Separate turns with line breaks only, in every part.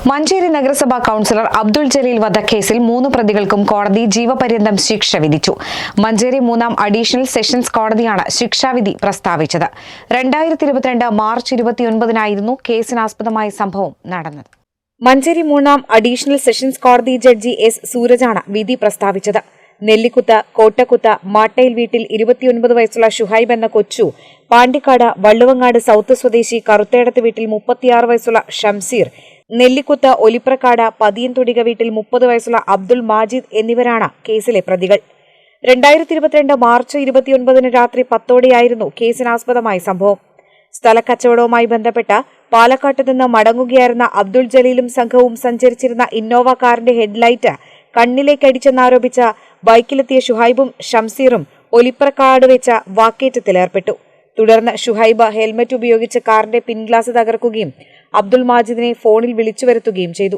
മഞ്ചേരി നഗരസഭാ കൌൺസിലർ അബ്ദുൾ ജലീൽ വധക്കേസിൽ 3 പ്രതികൾക്കും കോടതി ജീവപര്യന്തം ശിക്ഷ വിധിച്ചു. മഞ്ചേരി 3ാം അഡീഷണൽ സെഷൻസ് കോടതിയാണ് ശിക്ഷാവിധി പ്രസ്താവിച്ചത്. 2022 മാർച്ച് 29-നായിരുന്നു കേസിനാസ്പദമായ സംഭവം നടന്നത്. മഞ്ചേരി 3ാം അഡീഷണൽ സെഷൻസ് കോടതി ജഡ്ജി എസ് സൂരജാണ് വിധി പ്രസ്താവിച്ചത്. നെല്ലിക്കുത്ത്, കോട്ടക്കുത്ത്, മാട്ടയിൽ വീട്ടിൽ 29 വയസ്സുള്ള ഷുഹൈബ് എന്ന കൊച്ചു, പാണ്ടിക്കാട് വള്ളുവങ്ങാട് സൌത്ത് സ്വദേശി കറുത്തേടത്ത് വീട്ടിൽ 36 വയസ്സുള്ള ഷംസീർ, നെല്ലിക്കുത്ത് ഒലിപ്രക്കാട് പതിയൻതൊടിക വീട്ടിൽ 30 വയസ്സുള്ള അബ്ദുൾ മാജിദ് എന്നിവരാണ് കേസിലെ പ്രതികൾ. 2022 മാർച്ച് 29 രാത്രി 10ഓടെയായിരുന്നു കേസിനാസ്പദമായ സംഭവം. സ്ഥലക്കച്ചവടവുമായി ബന്ധപ്പെട്ട പാലക്കാട്ട് നിന്ന് മടങ്ങുകയായിരുന്ന അബ്ദുൾ ജലീലും സംഘവും സഞ്ചരിച്ചിരുന്ന ഇന്നോവ കാറിന്റെ ഹെഡ്ലൈറ്റ് കണ്ണിലേക്കടിച്ചെന്നാരോപിച്ച ബൈക്കിലെത്തിയ ഷുഹൈബും ഷംസീറും ഒലിപ്രക്കാട് വെച്ച വാക്കേറ്റത്തിലേർപ്പെട്ടു. തുടർന്ന് ഷുഹൈബ് ഹെൽമറ്റ് ഉപയോഗിച്ച് കാറിന്റെ പിൻഗ്ലാസ് തകർക്കുകയും അബ്ദുൾ മാജിദിനെ ഫോണിൽ വിളിച്ചു വരുത്തുകയും ചെയ്തു.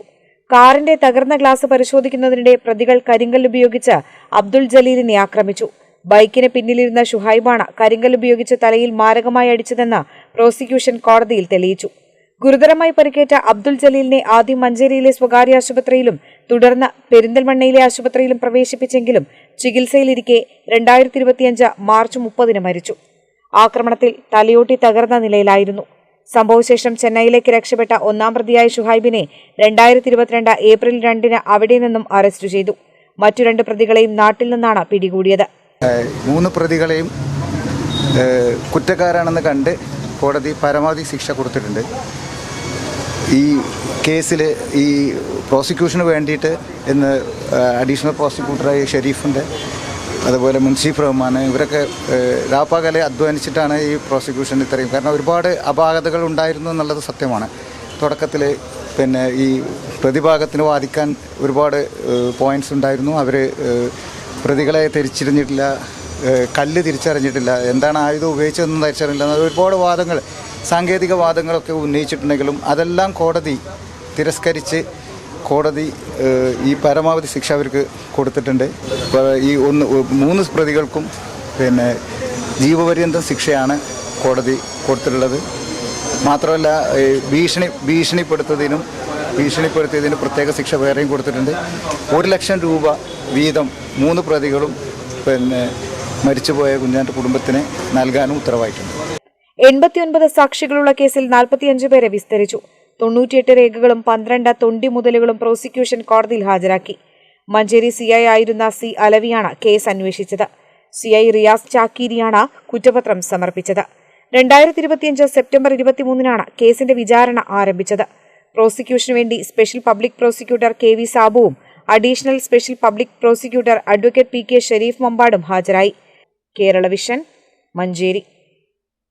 കാറിന്റെ തകർന്ന ഗ്ലാസ് പരിശോധിക്കുന്നതിനിടെ പ്രതികൾ കരിങ്കല്ലുപയോഗിച്ച് അബ്ദുൾ ജലീലിനെ ആക്രമിച്ചു. ബൈക്കിന് പിന്നിലിരുന്ന ഷുഹൈബാണ് കരിങ്കല്ലുപയോഗിച്ച് തലയിൽ മാരകമായി അടിച്ചതെന്ന് പ്രോസിക്യൂഷൻ കോടതിയിൽ തെളിയിച്ചു. ഗുരുതരമായി പരിക്കേറ്റ അബ്ദുൾ ജലീലിനെ ആദ്യം മഞ്ചേരിയിലെ സ്വകാര്യ ആശുപത്രിയിലും തുടർന്ന് പെരിന്തൽമണ്ണയിലെ ആശുപത്രിയിലും പ്രവേശിപ്പിച്ചെങ്കിലും ചികിത്സയിലിരിക്കെ 2025 മാർച്ച് 30-ന് മരിച്ചു. ആക്രമണത്തിൽ തലയോട്ടി തകർന്ന നിലയിലായിരുന്നു. സംഭവശേഷം ചെന്നൈയിലേക്ക് രക്ഷപ്പെട്ട 1ാം പ്രതിയായ ഷുഹൈബിനെ 2022 ഏപ്രിൽ 2-ന് അവിടെ നിന്നും അറസ്റ്റ് ചെയ്തു. മറ്റു 2 പ്രതികളെയും നാട്ടിൽ നിന്നാണ് പിടികൂടിയത്.
3 പ്രതികളെയും കുറ്റക്കാരാണെന്ന് കണ്ട് കോടതി പരമാവധി ശിക്ഷ കൊടുത്തിട്ടുണ്ട്. ഈ കേസിൽ ഈ പ്രോസിക്യൂഷന് വേണ്ടിയിട്ട് ഇന്ന് അഡീഷണൽ പ്രോസിക്യൂട്ടറായ ഷെരീഫുണ്ട്, അതുപോലെ മുൻസീഫ് റഹ്മാൻ, ഇവരൊക്കെ രാപ്പകലെ അധ്വാനിച്ചിട്ടാണ് ഈ പ്രോസിക്യൂഷൻ ഇത്രയും. കാരണം ഒരുപാട് അപാകതകൾ ഉണ്ടായിരുന്നു എന്നുള്ളത് സത്യമാണ്. തുടക്കത്തിൽ ഈ പ്രതിഭാഗത്തിന് വാദിക്കാൻ ഒരുപാട് പോയിന്റ്സ് ഉണ്ടായിരുന്നു. അവർ പ്രതികളെ തിരിച്ചറിഞ്ഞിട്ടില്ല, കല്ല് തിരിച്ചറിഞ്ഞിട്ടില്ല, എന്താണ് ആയുധം ഉപയോഗിച്ചതെന്ന് തിരിച്ചറിഞ്ഞില്ല, ഒരുപാട് വാദങ്ങൾ, സാങ്കേതിക വാദങ്ങളൊക്കെ ഉന്നയിച്ചിട്ടുണ്ടെങ്കിലും അതെല്ലാം കോടതി തിരസ്കരിച്ച് കോടതി ഈ പരമാവധി ശിക്ഷ അവർക്ക് കൊടുത്തിട്ടുണ്ട്. ഈ 3 പ്രതികൾക്കും ജീവപര്യന്തം ശിക്ഷയാണ് കോടതി കൊടുത്തിട്ടുള്ളത്. മാത്രമല്ല ഭീഷണിപ്പെടുത്തിയതിന് പ്രത്യേക ശിക്ഷ വേറെയും കൊടുത്തിട്ടുണ്ട്. 1 ലക്ഷം രൂപ വീതം 3 പ്രതികളും മരിച്ചുപോയ കുഞ്ഞാൻ്റെ കുടുംബത്തിന് നൽകാനും ഉത്തരവായിട്ടുണ്ട്.
89 സാക്ഷികളുള്ള കേസിൽ 45 പേരെ വിസ്തരിച്ചു. 98 രേഖകളും 12 തൊണ്ടി മുതലുകളും പ്രോസിക്യൂഷൻ കോടതിയിൽ ഹാജരാക്കി. മഞ്ചേരി CI ആയിരുന്ന C അലവിയാണ് കേസ് അന്വേഷിച്ചത്. CI റിയാസ് ചാക്കീരിയാണ് കുറ്റപത്രം സമർപ്പിച്ചത്. 2025 സെപ്റ്റംബർ 23-നാണ് കേസിന്റെ വിചാരണ ആരംഭിച്ചത്. പ്രോസിക്യൂഷനു വേണ്ടി സ്പെഷ്യൽ പബ്ലിക് പ്രോസിക്യൂട്ടർ KV സാബുവും additional special public prosecutor advocate PK Shareef മമ്പാടും ഹാജരായി. കേരള വിഷൻ, മഞ്ചേരി.